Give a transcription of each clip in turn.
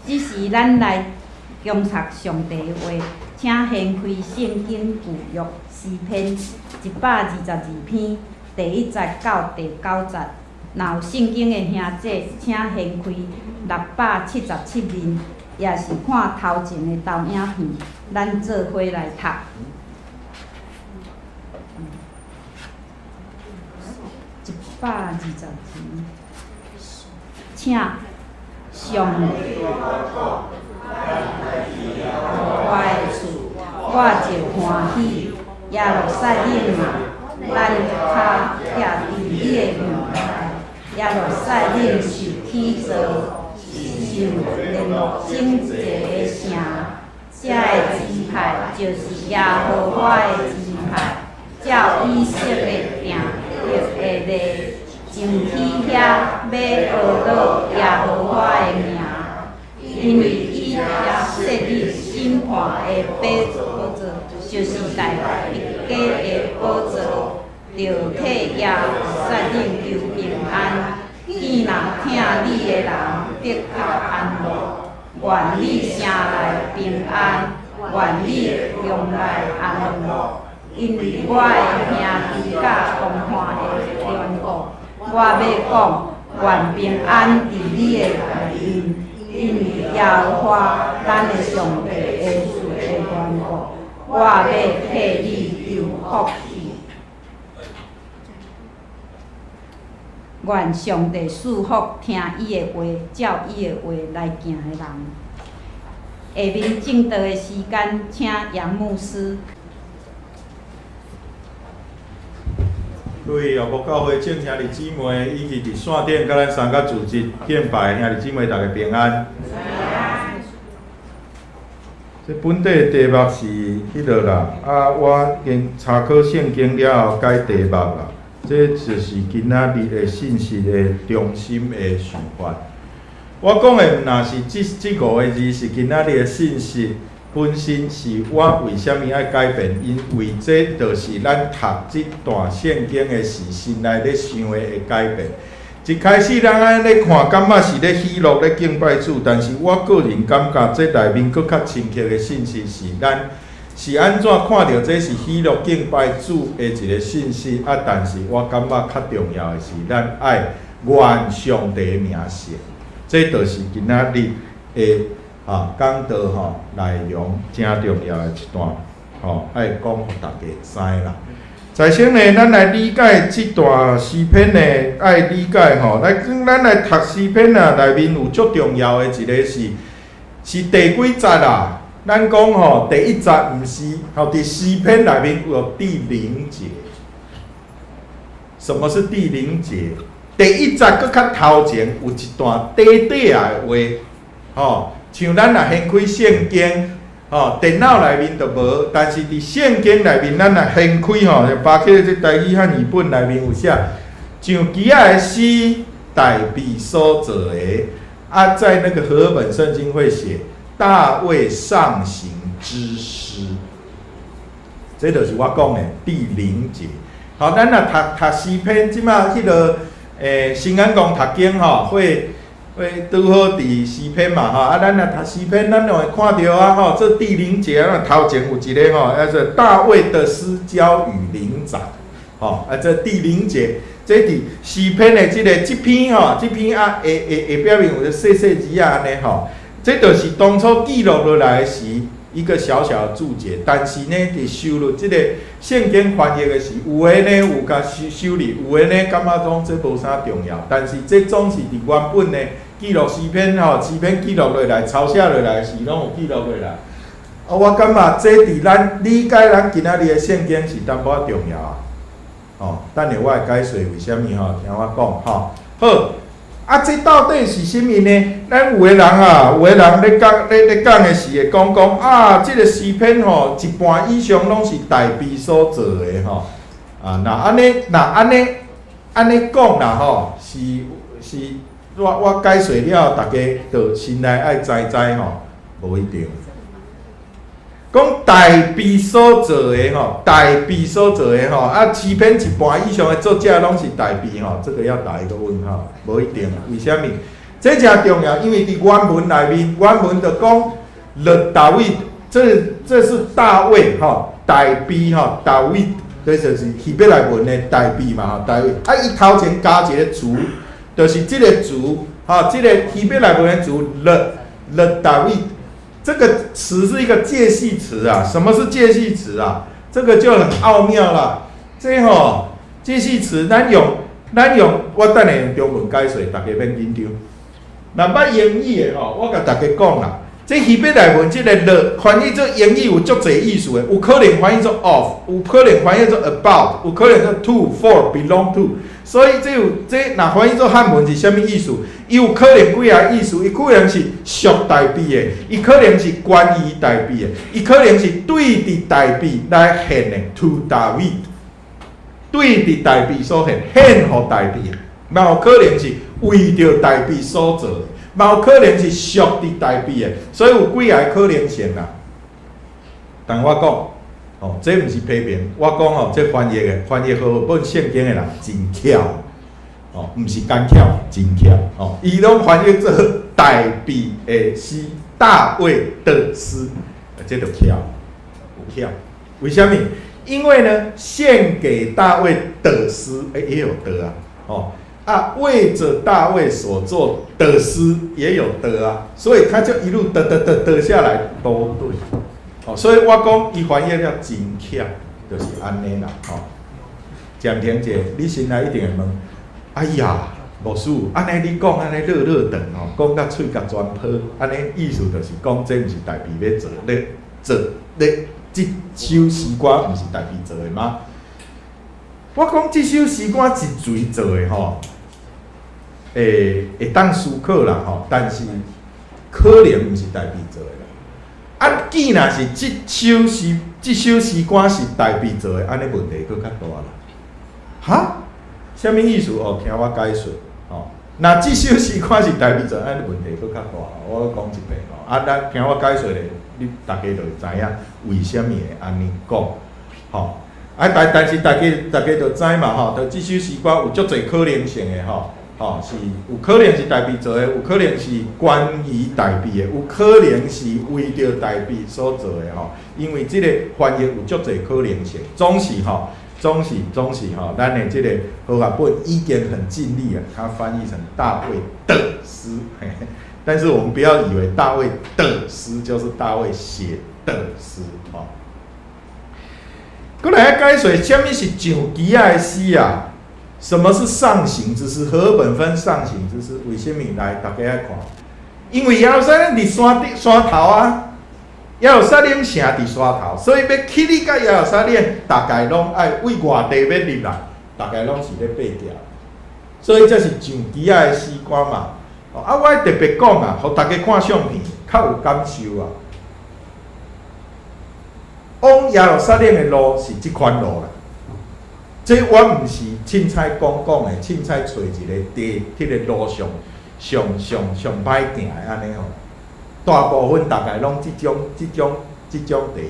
只是咱来恭读上帝的话，请掀开圣经旧约诗篇122篇第1节到第9节。若有圣经的兄弟，请掀开677面，也是看头前的投影片，咱做伙来读。122篇，请上帝我的厝，我就欢喜。耶路撒冷啊，咱脚徛伫你的面内。耶路撒冷受起造，受联络整齐的城。这个支派就是耶和华的支派，照以色列定立的例，前起遐要学到耶和华的名，因为伊遐设立审判的宝座，就是大一家的宝座，着替耶路撒冷求平安。见人听你的人得到安乐，愿你城内平安，愿你中内安乐。因为我的兄弟甲同伴的缘故，我要讲，愿平安伫你的内面。因为耶和华咱的上帝的事的缘故，我要替你求福气。愿上帝赐福听伊的话，照伊的话来行的人。下面正道的时间，请杨牧师。各位后幕教会众兄弟姊妹，以及伫线顶甲咱参加组织敬拜的兄弟姊妹，大家平安。这本地的题目是迄落啦，我经查考圣经了后改题目啦。这就是今仔日的信息的中心的想法。我讲的毋若是这5个字，是今仔日的信息本身是我为虾米爱改变，因为这就是咱读这段圣经的时心内咧想的会改变。一开始咱安尼看，感觉是咧喜乐咧敬拜主，但是我个人感觉这内面佫较深刻的信息是咱。是安怎看到这是喜乐敬拜主的一个信息啊？但是我感觉较重要的是，咱爱愿上帝的名声。这就是今仔日的讲道内容真重要的一段爱讲互大家知啦。在先呢，咱来理解这段诗篇呢，爱理解咱来读诗篇啊，内面有足重要的一个是第几节啊？咱讲第1节毋是伫诗篇内面有第0节。什么是第0节？第1节搁较头前有一段短的话，像咱若掀开圣经，电脑内面就无，但是伫圣经内面，咱若掀开包括这台语和日本内面有写，像基亚的诗大卫所做的，在那个和合本圣经会写。大卫上行之诗，这就是我讲的第0节。好，咱若读诗篇，即马迄个新安宫读经会拄好伫诗篇嘛咱若读诗篇，咱就会看到这第0节头前有一个叫做大卫的诗交与灵长，这第0节，这伫诗篇的这篇下表面有个细细字安尼这就是当初记录落来时一个小小的注解，但是呢，伫收录这个圣经翻译的时，有的呢有甲修理，有的呢感觉讲这无啥重要，但是这总是伫原本呢记录诗篇诗篇记录落来、抄写落来时，拢有记录落来。我感觉这伫咱理解咱今仔日的圣经是淡薄重要等下我会解说为虾米听我讲好。这到底是甚物呢？咱有的人咧讲的是会讲这个诗篇一半以上拢是大卫所做的那安尼讲啦是我解说了，大家就心内爱知无一定。讲大卫所做的大卫所做的诗篇一半以上的作者拢是大卫这个要打一个问号，无一定。为虾米？这真重要，因为伫原文内面，原文就讲了大卫，这是大卫哈，大卫哈，大卫，这就是希伯来文的大卫嘛哈，大卫。啊，伊头前加一个词，就是这个词哈，这个希伯来文的词了大卫，这个词是一个介系词啊。什么是介系词啊？这个就很奥妙啦。这吼介系词，咱用，我等下用中文解说，大家免紧张。若捌英语的吼，我甲大家讲啦，这希伯来文这个了翻译做英语有足侪意思的，有可能翻译做 of， 有可能翻译做 about， 有可能做 to for，belong to。所以这若翻译做汉文是啥物意思？伊有可能几个意思，伊可能是属代表的，伊可能是关于代表的，伊可能是对伫代表来显的 to David， 对伫代表所显互代表，嘛有可能是为着代表所做的，嘛有可能是属伫代表的，所以有几个可能性啦。但我讲，哦，这毋是批评，我讲哦，这翻译好本圣经的人真巧。哦，毋是干巧，真巧哦！伊拢翻译做大卫的诗，大卫的诗，这就巧，有巧。为什么？因为呢，献给大卫的诗，也有的啊，哦啊，为着大卫所做的诗也有的啊，所以他就一路得下来都对，哦，所以我讲伊翻译了真巧，就是安尼啦，哦。蒋婷姐，你先来一定会问。哎呀，牧师，安尼你讲安尼乐长吼，讲到喙甲全泡，安尼意思就是讲，这毋是大卫要做，这首诗歌毋是大卫做的吗？我讲这首诗歌是谁做的吼？会当思考啦吼，但是可能毋是大卫做的啦。啊，既然是这首诗歌是大卫做的，安尼问题佫较大啦。哈？啥物意思？哦，听我解说。哦，那这首诗歌是大卫做，安尼问题佫较大。我讲一遍哦，啊，咱听我解说咧，你大家就会知影为什么会安尼讲。吼，啊，但是大家就知嘛，吼，就这首诗歌有足侪可能性的，吼，是有可能是大卫做的，有可能是关于大卫的，有可能是为着大卫所做的，吼，因为这个翻译有足侪可能性，总是吼，咱的这个合法本已经很尽力了，它翻译成大卫的诗，但是我们不要以为大卫的诗就是大卫写的诗，吼。过来解说，什么是上基仔的诗啊？什么是上行之诗？和本分上行之诗，为什么来大家爱看？因为耶路撒冷伫山头啊。耶路撒冷城伫山头，所以要去你甲耶路撒冷，大概拢爱为外地要入来，大概拢是咧爬行。所以这是上基仔的诗歌嘛。啊，我特别讲啊，互大家看相片，较有感受啊。往耶路撒冷的路是即款路啦。这我毋是凊彩讲的，凊彩找一个地，迄个路上上歹行的安尼吼。大部分大概拢即种地，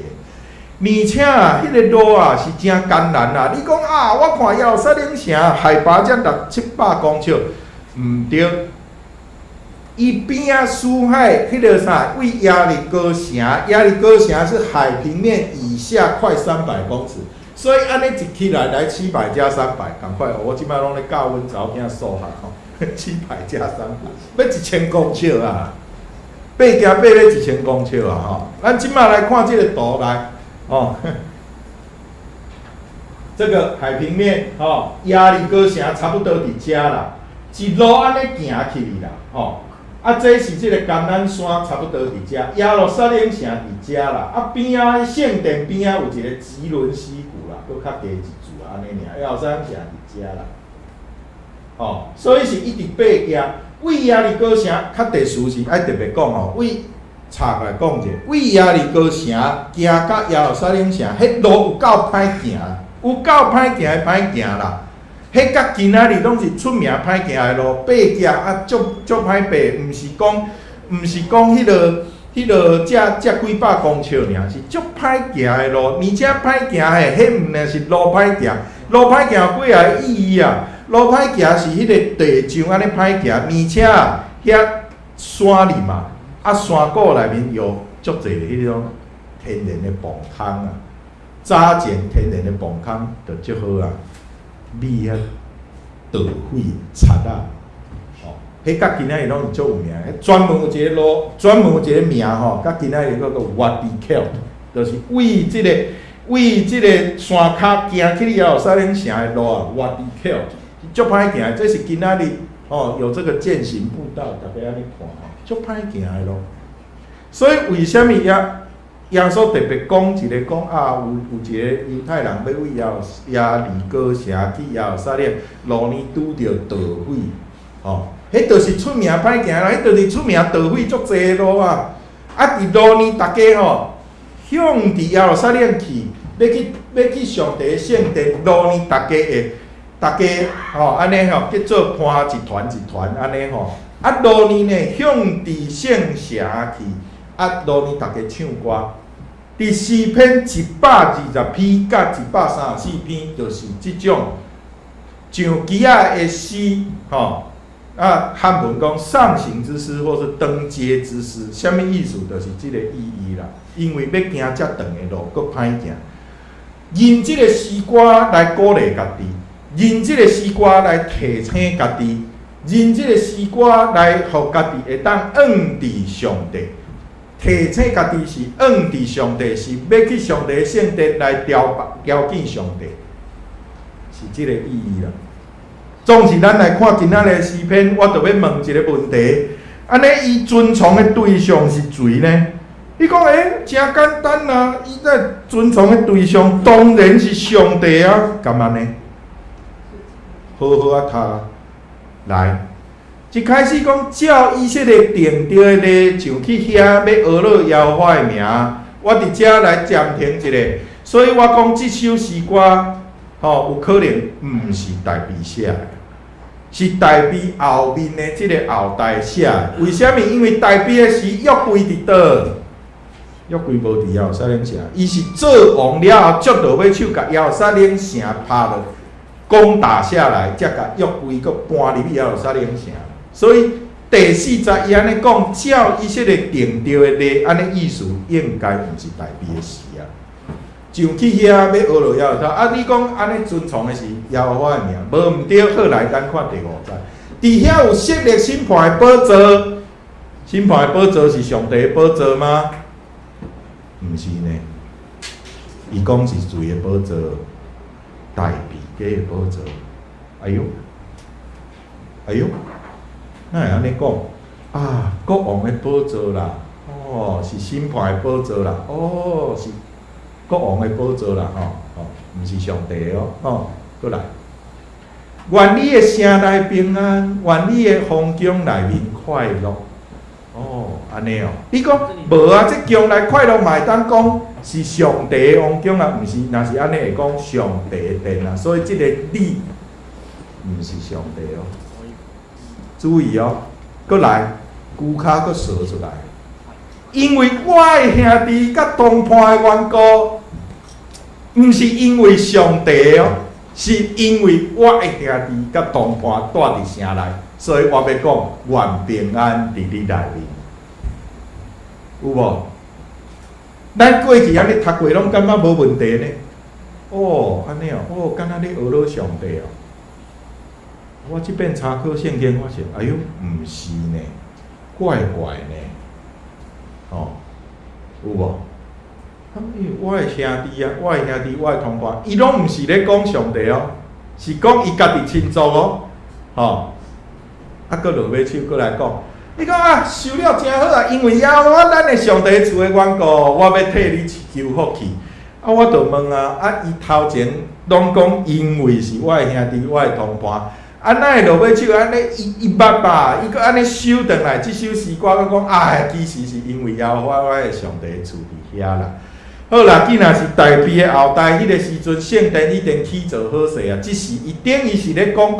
而且啊，迄个路啊是真艰难啊！你讲啊，我看耶路撒冷城海拔才600-700公尺，毋对。伊边啊，苏海迄个啥，为亚利哥城，亚利哥城是海平面以下快300公尺，所以安尼一起来700加300，赶快！我即摆拢咧教阮查某囝数学吼，700加300，要1000公尺啊！爬行爬咧1000公尺啊！吼，咱即摆来看这个图来，哦，这个海平面，哦，亚利哥城差不多伫遮啦，一路安尼行起去啦，吼，啊，这是这个橄榄山差不多伫遮，耶路撒冷城伫遮啦，啊边啊圣殿边啊有一个吉伦溪谷啦，搁较加一柱安尼尔，耶路撒冷城伫遮啦，哦，所以是一直爬行。为耶利哥城较特殊是爱特别讲吼，为插来讲者，为耶利哥城行到耶路撒冷城，迄路有够歹行，有够歹行的歹行啦。迄甲今仔日拢是出名歹行的路，爬行啊足歹爬，毋是讲迄落遮几百公尺尔，是足歹行的路，而且歹行的，迄毋但是路歹行，路歹行有几个意义啊？路歹行是迄个地上安尼歹行，而且遐山里嘛，山谷内面有足侪迄种天然的磅空啊，早前天然的磅空就足好啊，米啊、稻穗、插啊，迄甲今仔日拢是足有名，专门有一个路，专门有一个名吼，甲今仔日叫做 Wadi-Kelt， 就是为即个山骹行去耶路撒冷城的路啊 ，Wadi-Kelt， 足歹行，这是今仔日有这个践行步道，大家安尼看足歹行的路。所以为什么耶稣特别讲一个讲啊，有一个犹太人要为耶利哥城去耶路撒冷，路呢拄着盗匪，迄就是出名歹行啦，迄就是出名盗匪足济路啊。伫路呢，大家向伫耶路撒冷去，要去上帝的圣殿，路呢，大家安尼叫做攀一团一团安尼路呢向伫圣城去，路呢大家唱歌。伫诗篇120篇甲134篇，就是即种上基仔的诗汉文讲上行之诗，或是登阶之诗，什么意思？就是即个意义啦。因为要行遮长的路，佫歹行，用即个诗歌来鼓励家己，用即个诗歌来提醒家己，用即个诗歌来互家己会当恩伫上帝。提醒家己是恩伫上帝，是要去上帝的圣殿来朝见上帝，是即个意义啦。总是咱来看今仔日诗篇，我就要问一个问题：安尼伊遵从的对象是谁呢？你讲真简单啊！伊在遵从的对象当然是上帝啊，干嘛呢？好好啊，他来。一开始讲照以色列定着的咧，上去遐要学了耶和华的名，我伫遮来暂停一下。所以我讲即首诗歌，有可能毋是大卫写的，是大卫后面的即个后代写的。为什么？因为大卫的时约柜伫倒，约柜无伫耶路撒冷城，伊是做王了后，接落尾手甲耶路撒冷城拍落，攻打下来，才甲约柜佫搬入去耶路撒冷城。所以第40伊安尼讲，照以色列定着的咧，安尼意思应该毋是大卫的事啊。上去遐要学落耶路撒，你讲安尼遵从的是耶和华的名，无毋对。好来，咱看第5节，伫遐有设立审判的宝座，审判的宝座是上帝的宝座吗？毋是呢，伊讲是谁的宝座？大卫家的宝座。哎呦！哪会安尼讲啊？国王的宝座啦，是审判的宝座啦，是国王的宝座啦，毋是上帝的过来。愿你的城内平安，愿你的皇宫内面快乐。安尼你讲无啊？这将来快乐嘛会当讲是上帝的皇宫啊，毋是？若是安尼会讲上帝的殿啊，所以这个你毋是上帝注意搁来，牛骹搁说出来，因为我的兄弟甲同伴的缘故，毋是因为上帝是因为我的兄弟甲同伴住伫城内，所以我要讲愿平安伫你内面，有无？咱过去安尼读过，拢感觉无问题呢。安尼敢若咧学了上帝我即遍查考圣经，发现，哎呦，毋是呢，怪怪呢，有无？我的兄弟啊，我的同伴，伊拢毋是咧讲上帝是讲伊家己亲族搁落尾手，搁来讲，你讲啊，受了真好啊，因为我咱的上帝厝的缘故，我要替你求福气。我就问伊头前拢讲，因为是我的兄弟，我的同伴。哪会落尾手安尼？伊捌吧？伊搁安尼收转来，即首诗歌佮讲，其实是因为我的上帝厝伫遐啦。好啦，既然是大卫的后代，迄个时阵圣殿已经起造好势啊。即时伊等于是咧讲，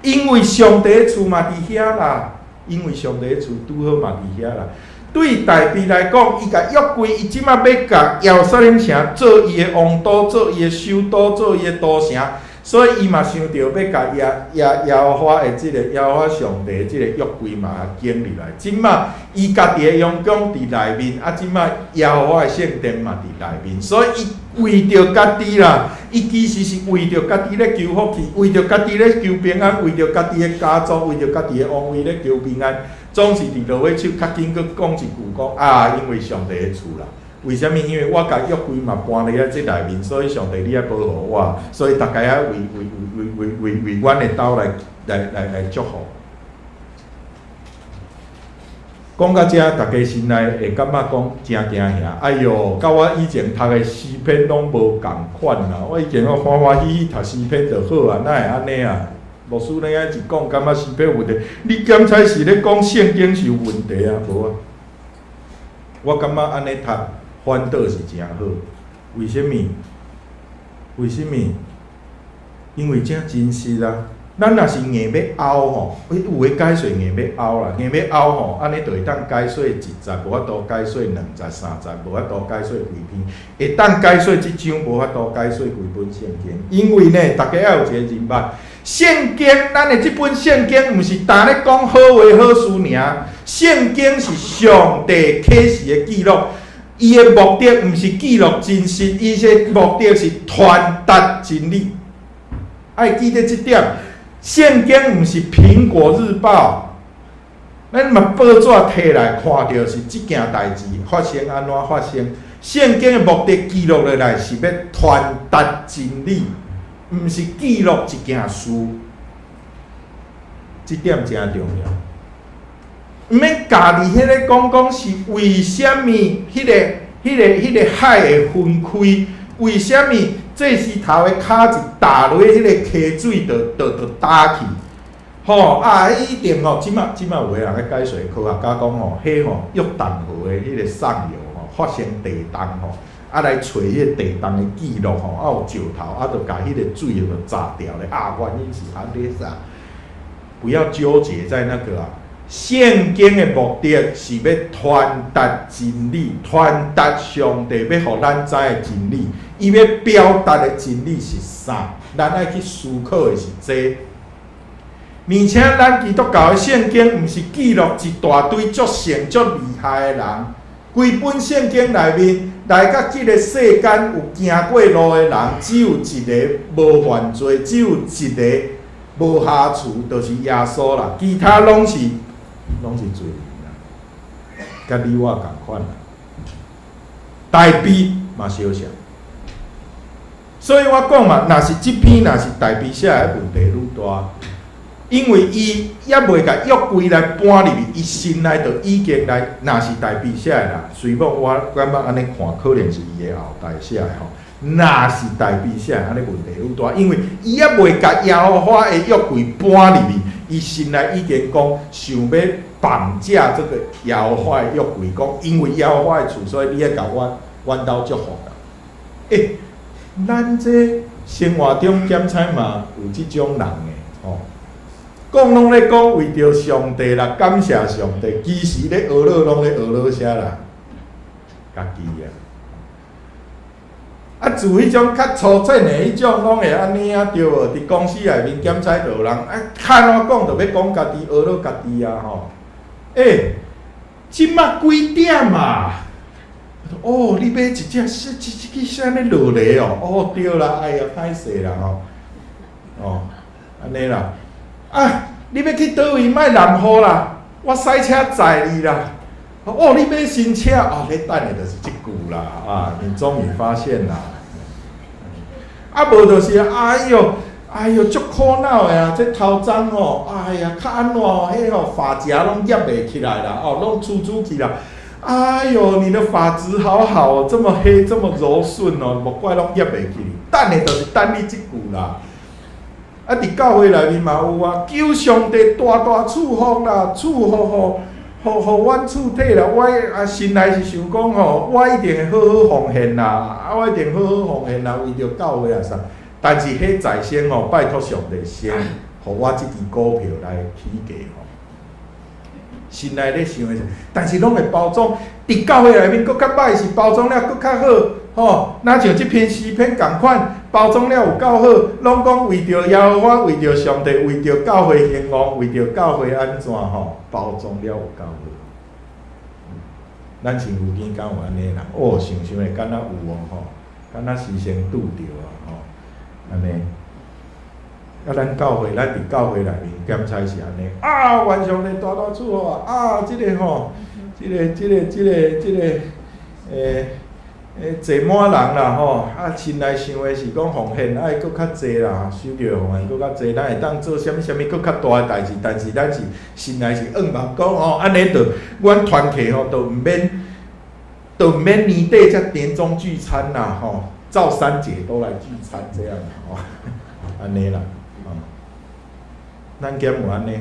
因为上帝的厝嘛伫遐啦，因为上帝的厝拄好嘛伫遐啦。对大卫来讲，伊甲约柜，伊即马要甲耶路撒冷城做伊的王都，做伊的首都，做伊的都城。所以伊嘛想着要甲耶和华的即个耶和华上帝的即个约柜嘛建立来。即马伊家己的阳光伫内面，即马耶和华的圣殿嘛伫内面，所以伊为着家己啦，伊其实是为着家己咧求福气，为着家己咧求平安，为着家己的家族，为着家己的王位咧求平安，总是伫落尾手较紧佫讲一句讲因为上帝的厝啦。为什么？因为我甲约柜嘛搬伫即内面，所以上帝你爱保护我，所以大家爱为阮的斗来祝福。讲到遮，大家心内会感觉讲真惊吓。哎哟，甲我以前读的诗篇拢无共款啦。我以前我欢欢喜喜读诗篇就好啊，哪会安尼啊？牧师咧一讲，感觉诗篇有问题。你检采是咧讲圣经是有问题啊？无啊？我感觉安尼读。反倒是真好，为什么？为什么？因为这真实啦。咱若是硬要凹吼，有诶解说硬要凹啦，硬要凹吼，安尼就会当解说一节，无法度解说两节、三节，无法度解说规篇，会当解说即章，无法度解说规本圣经。因为呢，大家要有一个认捌，圣经咱的即本圣经，毋是单咧讲好话好事尔，圣经是上帝启示的记录。伊的目的毋是记录真实，伊的目的是传达真理。爱记得这点，圣经毋是苹果日报，咱嘛报纸摕来看到是即件代志发生安怎发生。圣经的目的记录落来是要传达真理，毋是记录一件事。这点真重要。毋免家己迄个讲是为什么迄个海会分开？为什么这时头的骹一踏落迄个溪水就打去？一定即马有个人咧解说科学家讲迄约旦河的迄个上游发生地动来找迄个地动的记录有石头就甲迄个水就炸掉咧原因是安尼啥？不要纠结在那个圣经的目的是要传达真理，传达上帝要互咱知的真理。伊要表达的真理是啥？咱爱去思考的是这。而且咱基督教的圣经毋是记录一大堆足圣足厉害的人，规本圣经内面来到这个世间有行过路的人，只有一个无犯罪，只有一个无瑕疵，就是耶稣啦。其他拢是罪人啦，甲你我共款啦，大悲嘛相像。所以我讲嘛，若是这篇若是大悲写的问题愈大，因为伊也未甲约柜来搬入去，伊心内就已经来，若是大悲写的啦。虽然我感觉安尼看，可能是伊的后代写的吼。若是大悲写的，安尼问题愈大，因为伊也未甲耶和华的约柜搬入去，伊心内已经讲想要绑架这个耶和华的约柜，讲因为耶和华的厝，所以你要甲阮兜祝福啦。咱这生活中检采嘛有即种人的讲拢咧讲为着上帝啦，感谢上帝，其实咧学乐拢咧学乐啥啦？家己自迄种较粗浅的迄种，拢会安尼对无？伫公司内面检采就有人看我讲就要讲家己学乐家己即马几点啊？你买一只啥物落来对啦，哎呀，歹势啦安尼啦。你要去倒位？莫淋雨啦，我驶车载你啦。你买新车你等的就是即句啦你终于发现啦。无就是哎哟，足苦恼的这头鬃哎呀，较安怎迄发夹拢压袂起来啦拢粗起来。哎呦，你的发质好好这么黑，这么柔顺无怪拢压袂起你。等的就是等你即句啦。伫教会内面嘛有求上帝大赐福啦，赐福互阮厝体啦。我心内是想讲我一定会好好奉献啦，我一定好好奉献啦，为着教会啥。但是迄在先拜托上帝先，互我即支股票来起价心内咧想的，但是拢会包装。伫教会内面，佫较歹是包装了佫较好哪像即篇诗篇共款。包装了有够好，拢讲为着耶和华，为着上帝，为着教会兴旺，为着教会安怎吼，包装了有够好。咱身躯间敢有安尼人？哦，想想的敢若有哦吼，敢若时常拄着啊吼，安尼。啊，咱教会，咱伫教会内面检采是安尼啊，愿上帝大大祝福啊！即个吼，即个坐满人啦吼，啊，心内想的是讲奉献爱搁较济啦，收着奉献搁较济，咱会当做啥物搁较大的代志，但是咱是心内是硬嘛，讲吼，安尼着，阮团契吼，都毋免年底才年终聚餐啦吼，赵三姐都来聚餐这样啦吼，安尼啦。咱减有安尼，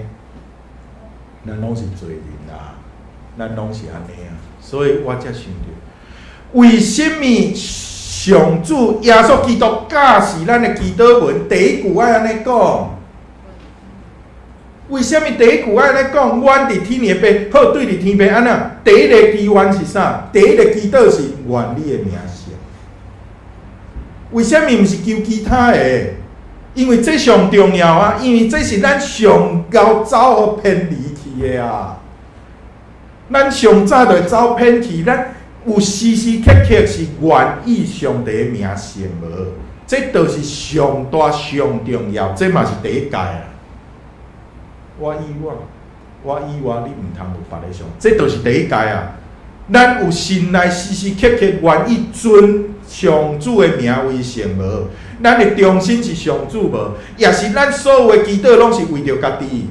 咱拢是罪人啦，咱拢是安尼啊，所以我才想着，为什么上主耶稣基督教是咱的祈祷文第一句爱安尼讲？为什么第一句爱安尼讲？阮伫天的爸，好对伫天父安怎？第一个祈愿是啥？第一个祈祷是愿你的名声。为什么毋是求其他的？因为这上重要啊！因为这是咱上高走互偏离去的啊！咱上早就走偏去，咱有时时刻刻是愿意上帝的名声无？这就是上大上重要，这嘛是第一届啊！我以我，你毋通有别个上，这就是第一届啊！咱有心内时时刻刻愿意尊上主的名为圣无？咱的中心是上主无，也是咱所有的祈祷拢是为着家己。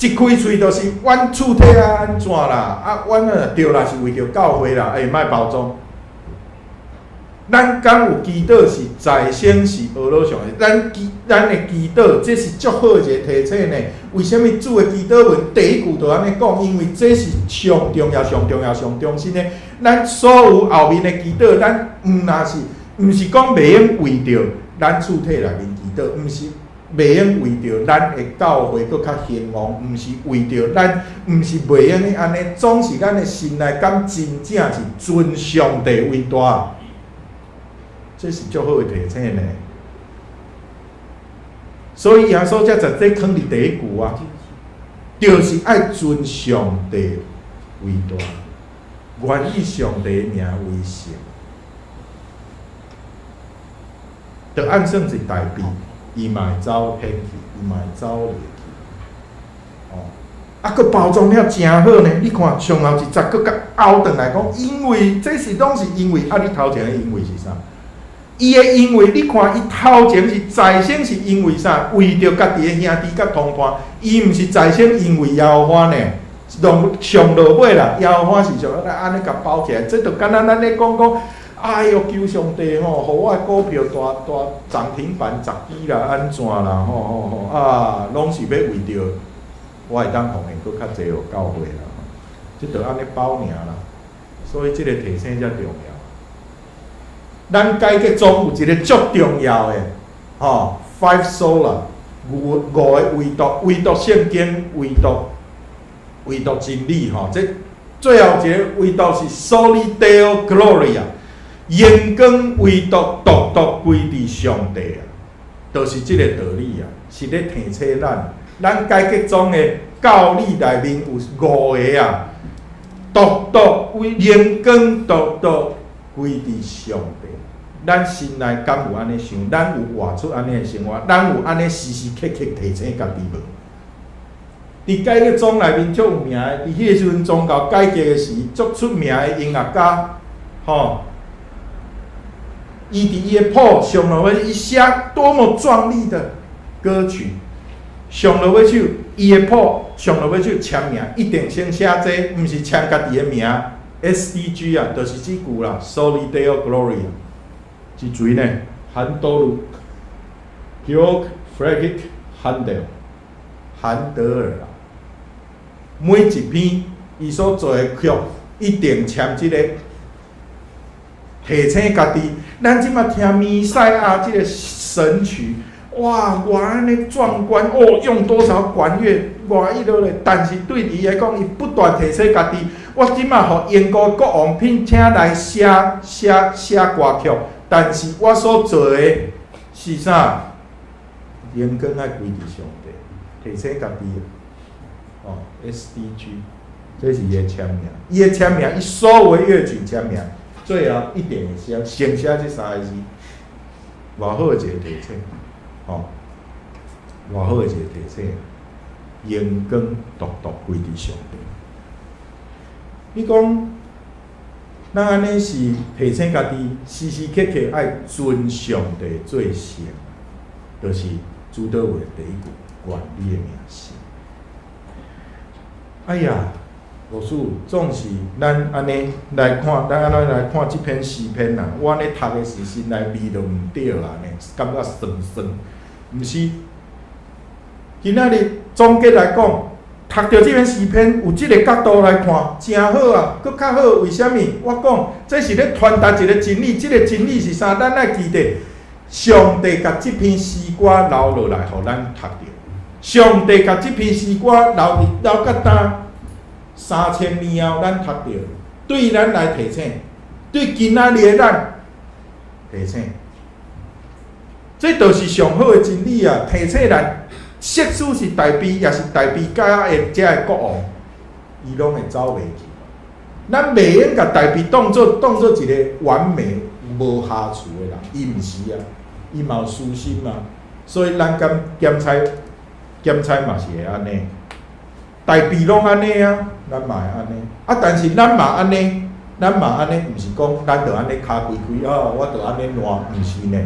一开喙就是阮厝体啊安怎啦？啊，阮对啦，是为着教会啦，莫包装。咱敢有祈祷是在先是俄罗上的，咱的祈祷这是足好一个提醒呢。为什么主的祈祷文第一句就安尼讲？因为这是上重要、上重要、上中心的。咱所有后面的祈祷，咱毋是讲袂用为着咱厝体内面祈祷，毋是袂用为着咱的教会搁较兴旺，毋是为着咱，毋是袂用的安尼，总是咱的心内敢真正是尊上帝为大。这是足好的提醒呢。所以耶稣才直接放伫第一句啊，就是爱尊上帝为大。愿以上帝的名为圣，就按算是代币，伊嘛会走偏去，伊嘛会走离去。哦，啊，佮包装了真好呢！你看上后一节佮甲凹转来讲，因为这是拢是因为啊，你头前的因为是啥？伊的因为，你看伊头前是在先是因为啥？为着家己的兄弟甲同伴，伊毋是在先因为耶和华呢。上落尾啦，耶和华是上咱安尼甲包起来，这就敢若咱咧讲，哎哟，求上帝吼，互我的股票大涨停板10支啦，安怎啦？啊，拢是要为着我会当奉献搁较济互教会啦，这就安尼包尔啦。所以这个提醒才重要。咱改革中有一个足重要的5 sola 5个唯独圣经唯独真理吼，这最后一个唯独是 Soli Deo Gloria， 荣光唯独独独归伫上帝啊，就是这个道理啊，是咧提醒咱改革中的教理内面有5个啊，独独为荣光独独归伫上帝。咱心内敢有安尼想？咱有活出安尼的生活？咱有安尼时时刻刻提醒家己无？伫改革中内面足有名的，伫迄个时阵宗教改革的时，足出名的音乐家，伊伫伊的谱上落尾，伊写多么壮丽的歌曲，上落尾首，伊的谱上落尾首签名，一定先写这，毋是签家己的名 ，SDG 啊，就是即句啦 ，Soli Deo Gloria， 即嘴呢，韩多鲁 ，Georg Friedrich Handel， 韩德尔啦。每一篇伊所做的曲，一定签即个提醒家己。咱即马听弥赛亚即个神曲，哇，偌安尼壮观哦，用多少管乐，偌迄落咧。但是对伊来讲，伊不断提醒家己，我即马互英国国王聘请来写歌曲，但是我所做的是啥？灵根爱归伫上帝，提醒家己。SDG， 这是伊的签名，伊的签名，伊所有的乐曲签名，最后一定会写，先写这三个字，偌好的一个提醒，偌好的一个提醒，阳光独独归伫上帝。你讲，咱安尼是提醒家己，时时刻刻爱尊上帝做先，就是主导话第一句，愿你的名声。哎呀，老师，总是咱安尼来看，咱安尼来看即篇诗篇啊，我安尼读的时心内味都毋对啦呢，感觉酸酸。毋是，今仔日总结来讲，读到即篇诗篇，有即个角度来看，真好啊，佫较好。为虾米？我讲，这是咧传达一个真理，即个真理是啥？咱爱记得，上帝甲即篇诗歌留落来，互咱读着。上帝甲即篇诗歌留到呾3000年后，咱读着，对咱来提醒，对今仔日的咱提醒，这就是上好的真理啊！提醒咱，即使是大悲，也是大悲家的遮个国王，伊拢会走袂去。咱袂用甲大悲当作一个完美无瑕疵的人，伊毋是啊，伊嘛有私心啊，所以咱敢检采嘛是会安尼，大悲拢安尼啊，咱嘛会安尼。啊，但是咱嘛安尼，毋是讲咱着安尼骹开开我着安尼烂，毋是呢，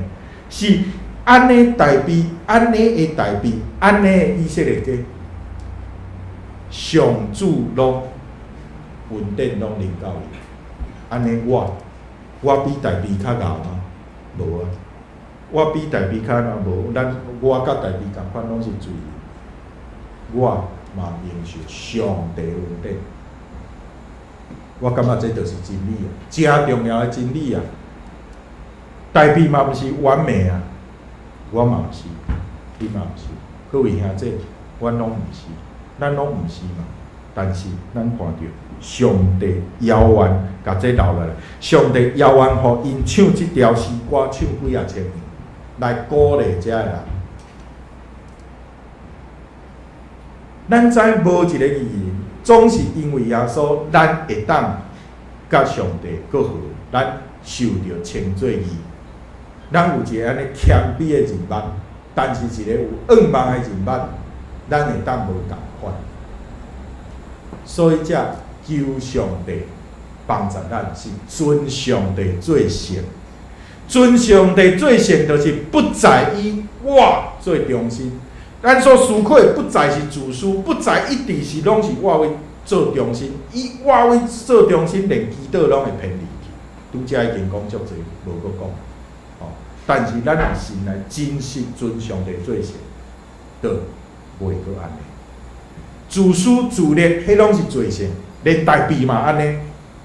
是安尼大悲，安尼的大悲，安尼的以色列家，上主拢稳定拢领导伊。安尼我比大悲较牛吗？无啊，我比大悲较牛无，我甲大悲共款拢是罪人。我嘛认受上帝稳定，我感觉这就是真理啊，真重要的真理啊。大悲嘛毋是完美啊，我嘛毋是，你嘛毋是，各位兄弟，阮拢毋是，咱拢毋是嘛。但是咱看到上帝遥远，甲这留落来，上帝遥远，互因唱即条诗歌，唱几啊千年，来鼓励遮个人。咱知无一个意义，总是因为耶稣，咱会当甲上帝搁好，咱受着称作义。咱有一个安尼谦卑的人物，但是一个有仰望的人物，咱会当无共款。所以才求上帝帮助咱，是尊上帝做先。尊上帝做先，就是不在于我最中心。咱所思考的不再是自私，不再一直是拢是我为做中心，以我为做中心，连祈祷拢会偏离去。拄则已经讲足侪，无搁讲。但是咱用心来真实尊上帝做先，就袂搁安尼。自私自利，迄拢是罪性，连大悲嘛安尼。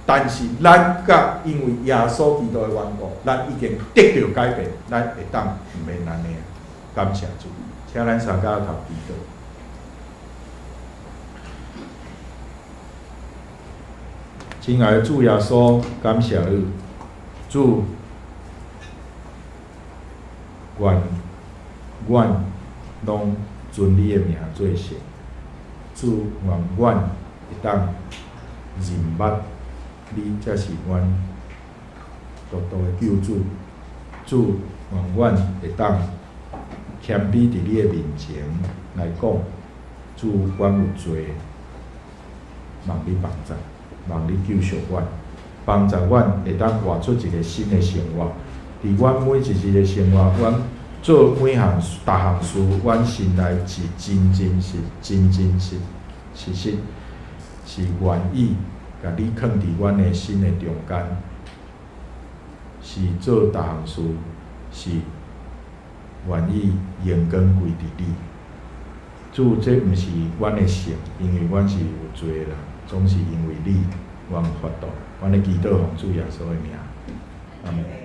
但是咱甲因为耶稣基督的缘故，咱已经得到改变，咱会当毋免安尼啊！感谢主。请咱三家头祈祷。亲爱的主耶稣，感谢你，主，愿阮拢尊你的名做先。主，愿阮会当认捌你，才是阮独独的救主。主，愿阮会当谦卑伫你的面前来讲，主，阮有罪，望你帮助，望你救赎阮，帮助阮会当活出一个新的生活。伫阮每一日的生活，阮做每项逐项事，阮心内是真实，是愿意甲你放伫阮的心的中间，是做逐项事，是愿意阳光归伫你。主，这毋是阮的性，因为阮是有罪的人，总是因为你，阮有法度。阮的祈祷奉主耶稣的名，阿门。